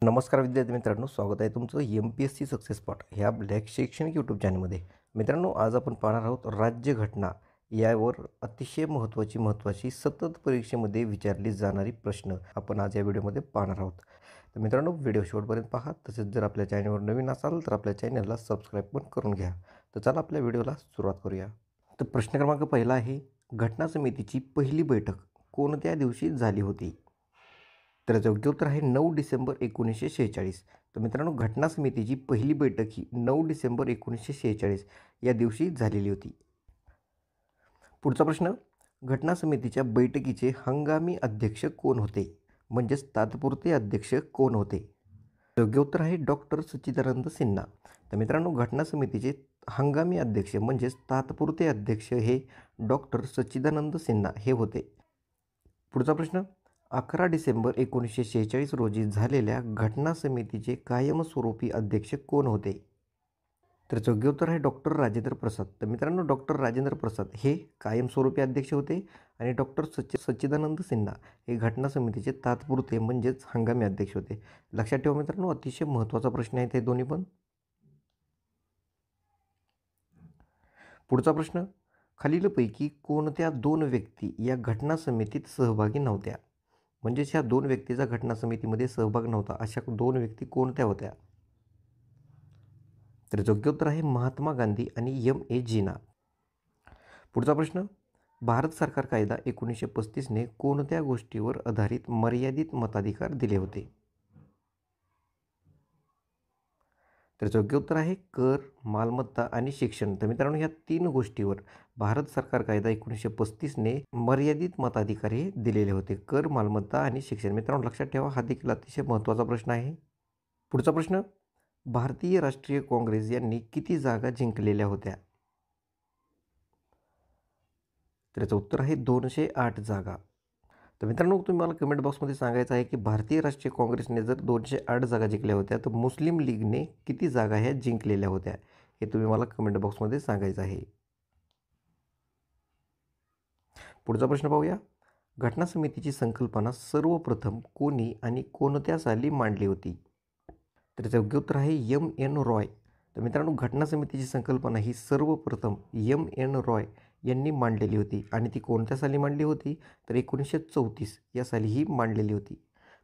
नमस्कार विद्यार्थी मित्रांनो, स्वागत आहे तुमचं MPSC सक्सेस स्पॉट ह्या ब्लॅक शैक्षणिक यूट्यूब चॅनलमध्ये. मित्रांनो, आज आपण पाहणार आहोत राज्यघटना यावर अतिशय महत्त्वाची सतत परीक्षेमध्ये विचारली जाणारी प्रश्न आपण आज या व्हिडिओमध्ये पाहणार आहोत. तर मित्रांनो, व्हिडिओ शेवटपर्यंत पहा. तसेच जर आपल्या चॅनलवर नवीन असाल तर आपल्या चॅनलला सबस्क्राईब पण करून घ्या. तर चला आपल्या व्हिडिओला सुरुवात करूया. तर प्रश्न क्रमांक पहिला आहे, घटना समितीची पहिली बैठक कोणत्या दिवशी झाली होती? तर योग्य उत्तर आहे 9 डिसेंबर 1946. तर मित्रांनो, घटना समितीची पहिली बैठक ही 9 डिसेंबर 1946 या दिवशी झालेली होती. पुढचा प्रश्न, घटना समितीच्या बैठकीचे हंगामी अध्यक्ष कोण होते? म्हणजेच तात्पुरते अध्यक्ष कोण होते? योग्य उत्तर आहे डॉक्टर सच्चिदानंद सिन्हा. तर मित्रांनो, घटना समितीचे हंगामी अध्यक्ष म्हणजेच तात्पुरते अध्यक्ष हे डॉक्टर सच्चिदानंद सिन्हा हे होते. पुढचा प्रश्न, 11 डिसेंबर 1946 रोजी झालेल्या घटना समितीचे कायमस्वरूपी अध्यक्ष कोण होते? तर योग्य उत्तर आहे डॉक्टर राजेंद्र प्रसाद. तर मित्रांनो, डॉक्टर राजेंद्र प्रसाद हे कायमस्वरूपी अध्यक्ष होते आणि डॉक्टर सच्चिदानंद सिन्हा हे घटना समितीचे तात्पुरते म्हणजेच हंगामी अध्यक्ष होते. लक्षात ठेवा मित्रांनो, अतिशय महत्त्वाचा प्रश्न आहे ते दोन्ही पण. पुढचा प्रश्न, खालीलपैकी कोणत्या दोन व्यक्ती या घटना समितीत सहभागी नव्हत्या? म्हणजेच ह्या दोन व्यक्तीचा घटना समितीमध्ये सहभाग नव्हता, अशा दोन व्यक्ती कोणत्या होत्या? तर योग्य उत्तर आहे महात्मा गांधी आणि M.A. जिना. पुढचा प्रश्न, भारत सरकार कायदा 1935ने कोणत्या गोष्टीवर आधारित मर्यादित मताधिकार दिले होते? तर योग्य उत्तर आहे कर, मालमत्ता आणि शिक्षण. तर मित्रांनो, ह्या तीन गोष्टीवर भारत सरकार कायदा 1935ने मर्यादित मताधिकार हे दिलेले होते. कर, मालमत्ता आणि शिक्षण. मित्रांनो, लक्षात ठेवा, हा देखील अतिशय महत्त्वाचा प्रश्न आहे. पुढचा प्रश्न, भारतीय राष्ट्रीय काँग्रेस यांनी किती जागा जिंकलेल्या होत्या? तर याचं उत्तर आहे 208 जागा. तर मित्रांनो, तुम्ही मला कमेंट बॉक्समध्ये सांगायचं आहे की भारतीय राष्ट्रीय काँग्रेसने जर 208 जागा जिंकल्या होत्या तर मुस्लिम लीगने किती जागा ह्या जिंकलेल्या होत्या, हे तुम्ही मला कमेंट बॉक्समध्ये सांगायचं आहे. पुढचा प्रश्न पाहूया, घटना समितीची संकल्पना सर्वप्रथम कोणी आणि कोणत्या साली मांडली होती? तर याचं योग्य उत्तर आहे M.N. रॉय. तर मित्रांनो, घटना समितीची संकल्पना ही सर्वप्रथम M.N. रॉय यांनी मांडलेली होती आणि ती कोणत्या साली मांडली होती? तर 1934 या साली ही मांडलेली होती.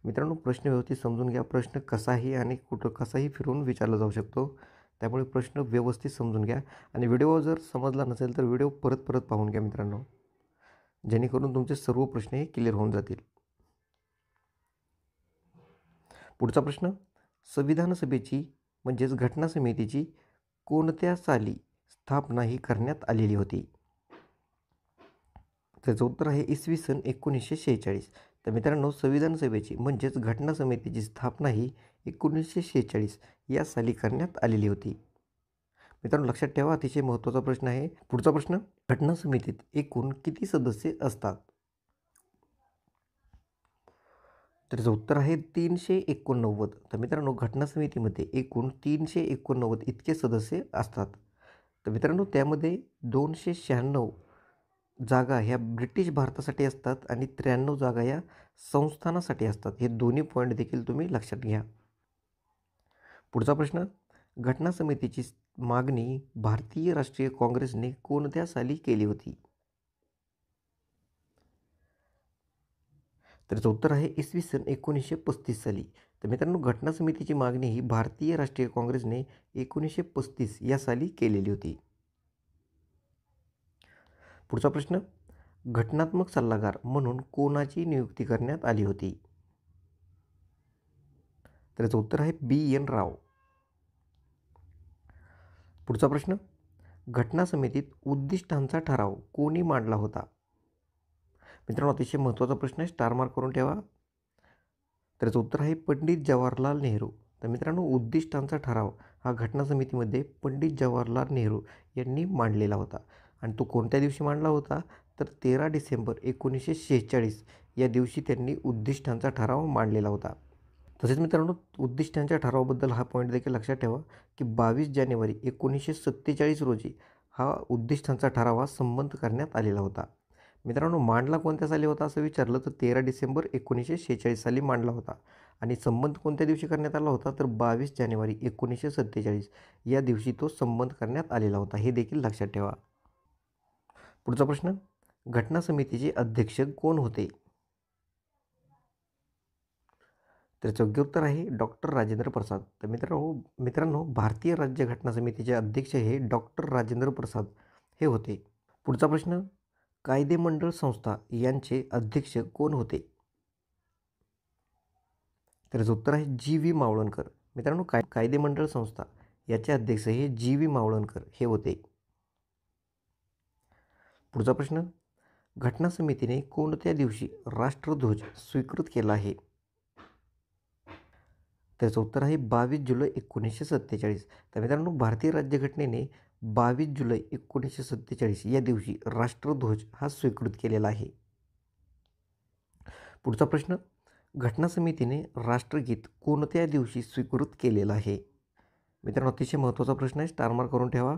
मित्रांनो, प्रश्न व्यवस्थित समजून घ्या. प्रश्न कसाही आणि कसाही फिरून विचारला जाऊ शकतो, त्यामुळे प्रश्न व्यवस्थित समजून घ्या आणि व्हिडिओ जर समजला नसेल तर व्हिडिओ परत पाहून घ्या मित्रांनो, जेणेकरून तुमचे सर्व प्रश्न हे क्लिअर होऊन जातील. पुढचा प्रश्न, संविधान सभेची म्हणजेच घटना समितीची कोणत्या साली स्थापना ही करण्यात आलेली होती? त्याचं उत्तर आहे इसवी सन 1946. तर मित्रांनो, संविधान सभेची म्हणजेच घटना समितीची स्थापना ही 1946 या साली करण्यात आलेली होती. मित्रांनो, लक्षात ठेवा, अतिशय महत्त्वाचा प्रश्न आहे. पुढचा प्रश्न, घटना समितीत एकूण किती सदस्य असतात? तर याचं उत्तर आहे 389. तर मित्रांनो, घटना समितीमध्ये एकूण 389 इतके सदस्य असतात. तर मित्रांनो, त्यामध्ये 296 जागा ह्या ब्रिटिश भारतासाठी असतात आणि 93 जागा या संस्थानासाठी असतात. हे दोन्ही पॉईंट देखील तुम्ही लक्षात घ्या. पुढचा प्रश्न, घटना समितीची मागणी भारतीय राष्ट्रीय काँग्रेसने कोणत्या साली केली होती? तर याचं उत्तर आहे इसवी सन 1935 साली. तर मित्रांनो, घटना समितीची मागणी ही भारतीय राष्ट्रीय काँग्रेसने 1935 या साली केलेली होती. पुढचा प्रश्न, घटनात्मक सल्लागार म्हणून कोणाची नियुक्ती करण्यात आली होती? तर याचं उत्तर आहे B.N. राव. पुढचा प्रश्न, घटना समितीत उद्दिष्टांचा ठराव कोणी मांडला होता? मित्रांनो, अतिशय महत्त्वाचा प्रश्न आहे, स्टार मार्क करून ठेवा. तर याचं उत्तर आहे पंडित जवाहरलाल नेहरू. तर मित्रांनो, उद्दिष्टांचा ठराव हा घटना समितीमध्ये पंडित जवाहरलाल नेहरू यांनी मांडलेला होता आणि तो कोणत्या दिवशी मांडला होता? तर 13 डिसेंबर 1946 या दिवशी त्यांनी उद्दिष्टांचा ठराव मांडलेला होता. तसेच मित्रांनो, उद्दिष्टांच्या ठरावाबद्दल हा पॉईंट देखील लक्षात ठेवा की 22 जानेवारी 1947 रोजी हा उद्दिष्टांचा ठराव हा संमत करण्यात आलेला होता. मित्रांनो, मांडला कोणत्या साली होता असं विचारलं तर 13 डिसेंबर 1946 साली मांडला होता आणि संबंध कोणत्या दिवशी करण्यात आला होता तर 22 जानेवारी 1947 या दिवशी तो संबंध करण्यात आलेला होता. हे देखील लक्षात ठेवा. पुढचा प्रश्न, घटना समितीचे अध्यक्ष कोण होते? त्याचं योग्य उत्तर आहे डॉक्टर राजेंद्र प्रसाद. तर मित्रांनो भारतीय राज्य घटना समितीचे अध्यक्ष हे डॉक्टर राजेंद्र प्रसाद हे होते. पुढचा प्रश्न, कायदेमंडळ संस्था यांचे अध्यक्ष कोण होते? त्याचं उत्तर आहे जी.व्ही. मावळणकर. मित्रांनो कायदेमंडळ संस्था याचे अध्यक्ष हे जी.व्ही. मावळणकर हे होते. पुढचा प्रश्न, घटना समितीने कोणत्या दिवशी राष्ट्रध्वज स्वीकृत केला आहे? त्याचं उत्तर आहे 22 जुलै 1947. तर मित्रांनो भारतीय राज्यघटनेने 22 जुलै 1947 या दिवशी राष्ट्रध्वज हा स्वीकृत केलेला आहे. पुढचा प्रश्न, घटना समितीने राष्ट्रगीत कोणत्या दिवशी स्वीकृत केलेलं आहे? मित्रांनो अतिशय महत्त्वाचा प्रश्न आहे, स्टार मार्क करून ठेवा.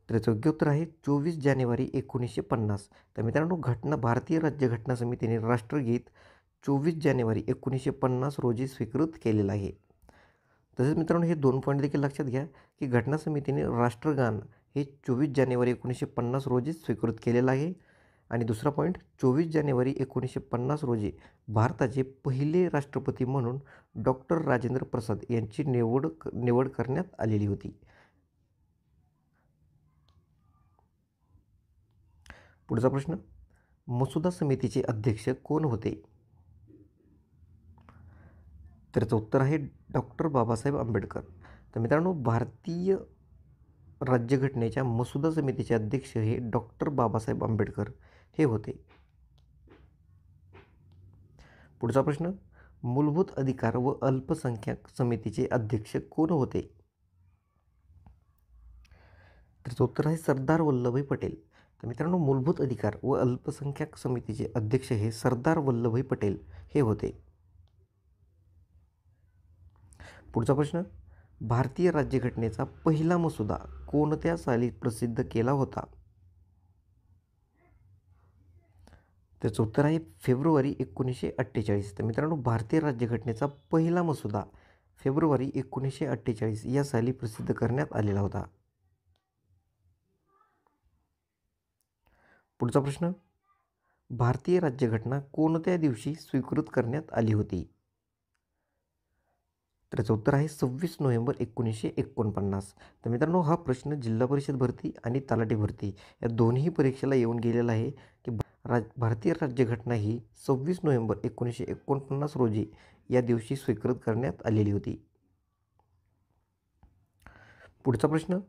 त्याचं योग्य उत्तर आहे 24 जानेवारी 1950. तर मित्रांनो भारतीय राज्य घटना समितीने राष्ट्रगीत 24 जानेवारी 1950 रोजी स्वीकृत केलेलं आहे. तसेच मित्रांनो हे 2 पॉईंट देखील लक्षात घ्या की घटना समितीने राष्ट्रगान हे 24 जानेवारी 1950 रोजी स्वीकृत केलेलं आहे. आणि दुसरा पॉईंट, 24 जानेवारी 1950 रोजी भारताचे पहिले राष्ट्रपती म्हणून डॉक्टर राजेंद्र प्रसाद यांची निवड करण्यात आलेली होती. पुढचा प्रश्न, मसुदा समितीचे अध्यक्ष कोण होते? त्याचं उत्तर आहे डॉक्टर बाबासाहेब आंबेडकर. तर मित्रांनो भारतीय राज्यघटनेच्या मसुदा समितीचे अध्यक्ष हे डॉक्टर बाबासाहेब आंबेडकर हे होते. पुढचा प्रश्न, मूलभूत अधिकार व अल्पसंख्याक समितीचे अध्यक्ष कोण होते? त्याचं उत्तर आहे सरदार वल्लभभाई पटेल. तर मित्रांनो मूलभूत अधिकार व अल्पसंख्याक समितीचे अध्यक्ष हे सरदार वल्लभभाई पटेल हे होते. पुढचा प्रश्न, भारतीय राज्यघटनेचा पहिला मसुदा कोणत्या साली प्रसिद्ध केला होता? त्याचं उत्तर आहे फेब्रुवारी 1948. तर मित्रांनो भारतीय राज्यघटनेचा पहिला मसुदा फेब्रुवारी 1948 या साली प्रसिद्ध करण्यात आलेला होता. पुढचा प्रश्न, भारतीय राज्यघटना कोणत्या दिवशी स्वीकृत करण्यात आली होती? त्याचं उत्तर आहे 26 नोव्हेंबर 1949. तर मित्रांनो हा प्रश्न जिल्हा परिषद भरती आणि तलाठी भरती या दोन्ही परीक्षेला येऊन गेलेला आहे की भारतीय राज्यघटना ही 26 नोव्हेंबर 1949 रोजी या दिवशी स्वीकृत करण्यात आलेली होती. पुढचा प्रश्न,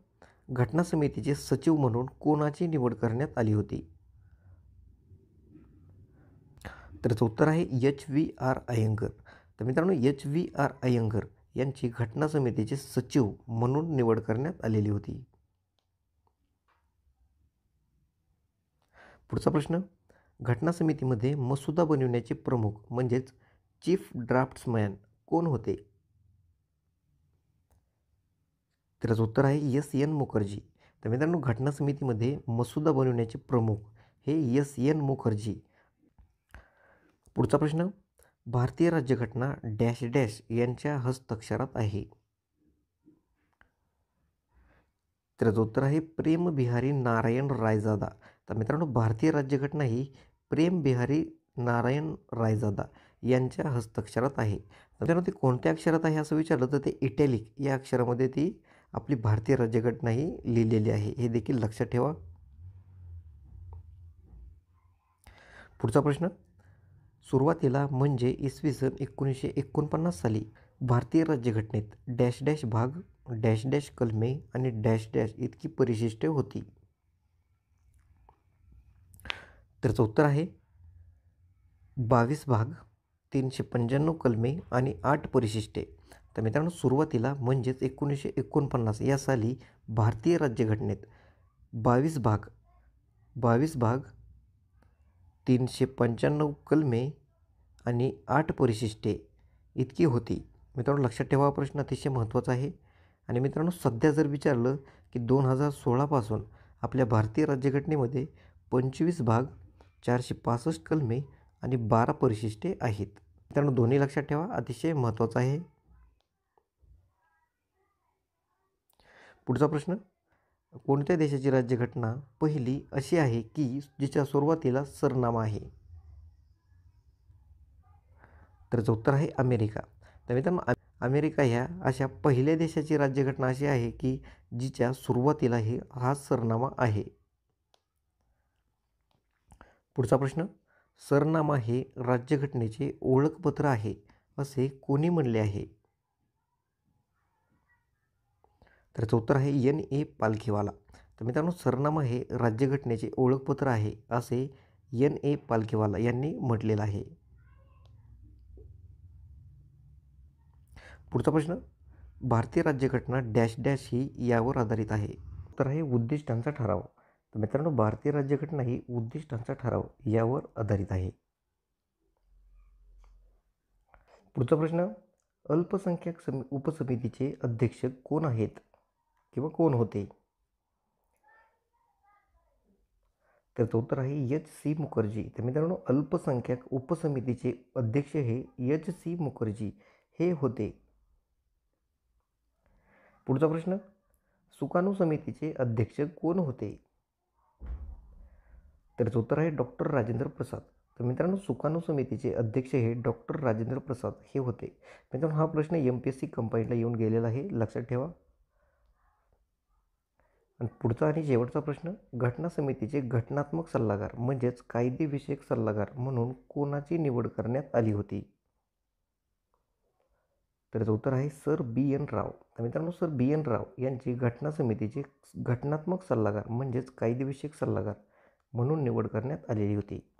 घटना समितीचे सचिव म्हणून कोणाची निवड करण्यात आली होती? त्याचं उत्तर आहे H.V.R. अय्यंगर. तर मित्रांनो H.V.R. अय्यंगर यांची घटना समितीचे सचिव म्हणून निवड करण्यात आलेली होती. पुढचा प्रश्न, घटना समितीमध्ये मसुदा बनविण्याचे प्रमुख म्हणजेच चीफ ड्राफ्ट्समॅन कोण होते? त्याचं उत्तर आहे S.N. मुखर्जी. तर मित्रांनो घटना समितीमध्ये मसुदा बनविण्याचे प्रमुख हे S.N. मुखर्जी. पुढचा प्रश्न, भारतीय राज्यघटना डॅश डॅश यांच्या हस्ताक्षरात आहे? त्याचं उत्तर आहे प्रेम बिहारी नारायण रायजादा. तर मित्रांनो भारतीय राज्यघटना ही प्रेम बिहारी नारायण रायजादा यांच्या हस्ताक्षरात आहे. मित्रांनो ती कोणत्या अक्षरात आहे असं विचारलं तर ते इटॅलिक या अक्षरामध्ये ती आपली भारतीय राज्यघटना ही लिहिलेली आहे, हे देखील लक्षात ठेवा. पुढचा प्रश्न, सुरुवातीला म्हणजे इसवी सन 1949 साली भारतीय राज्यघटनेत डॅश डॅश भाग, डॅश डॅश कलमे आणि डॅश डॅश इतकी परिशिष्टे होती? त्याचं उत्तर आहे 22 भाग, 395 कलमे आणि 8 परिशिष्टे. तर मित्रांनो सुरुवातीला म्हणजेच 1949 या साली भारतीय राज्यघटनेत 22 भाग, 395 कलमे आणि 8 परिशिष्टे इतकी होती. मित्रांनो लक्षात ठेवा, प्रश्न अतिशय महत्त्वाचा आहे. आणि मित्रांनो सध्या जर विचारलं की 2016 पासून आपल्या भारतीय राज्यघटनेमध्ये 25 भाग, 465 कलमे आणि 12 परिशिष्टे आहेत. मित्रांनो दोन्ही लक्षात ठेवा, अतिशय महत्त्वाचं आहे. पुढचा प्रश्न, कोणत्या देशाची राज्यघटना पहिली अशी आहे की जिच्या सुरुवातीला सरनामा आहे? तर उत्तर आहे अमेरिका. तर मित्रांनो अमेरिका ह्या अशा पहिल्या देशाची राज्यघटना अशी आहे की जिच्या सुरुवातीला हा सरनामा आहे. पुढचा प्रश्न, सरनामा हे राज्यघटनेचे ओळखपत्र आहे असे कोणी म्हणले आहे? तर उत्तर आहे N.A. पालखीवाला. तर मित्रांनो सरनामा हे राज्यघटनेचे ओळखपत्र आहे असे N.A. पालखीवाला यांनी म्हटलेलं आहे. पुढचा प्रश्न, भारतीय राज्यघटना डॅश डॅश ही यावर आधारित आहे. तर आहे उद्दिष्टांचा ठराव. तर मित्रांनो भारतीय राज्यघटना ही उद्दिष्टांचा ठराव यावर आधारित आहे. पुढचा प्रश्न, अल्पसंख्याक उपसमितीचे अध्यक्ष कोण आहेत किंवा कोण होते? तर उत्तर आहे H.C. मुखर्जी. तर मित्रांनो अल्पसंख्याक उपसमितीचे अध्यक्ष हे H.C. मुखर्जी हे होते. पुढचा प्रश्न, सुकाणू समितीचे अध्यक्ष कोण होते? तर उत्तर आहे डॉक्टर राजेंद्र प्रसाद. तर मित्रांनो सुकाणू समितीचे अध्यक्ष हे डॉक्टर राजेंद्र प्रसाद हे होते. मित्रांनो हा प्रश्न MPSC कंपाईंटला येऊन गेलेला आहे, लक्षात ठेवा. आणि पुढचा आणि शेवटचा प्रश्न, घटना समितीचे घटनात्मक सल्लागार म्हणजेच कायदेविषयक सल्लागार म्हणून कोणाची निवड करण्यात आली होती? तर उत्तर आहे सर B.N. राव. तर मित्रांनो सर B.N. राव यांची घटना समितीचे घटनात्मक सल्लागार म्हणजेच कायदेविषयक सल्लागार म्हणून निवड करण्यात आलेली होती.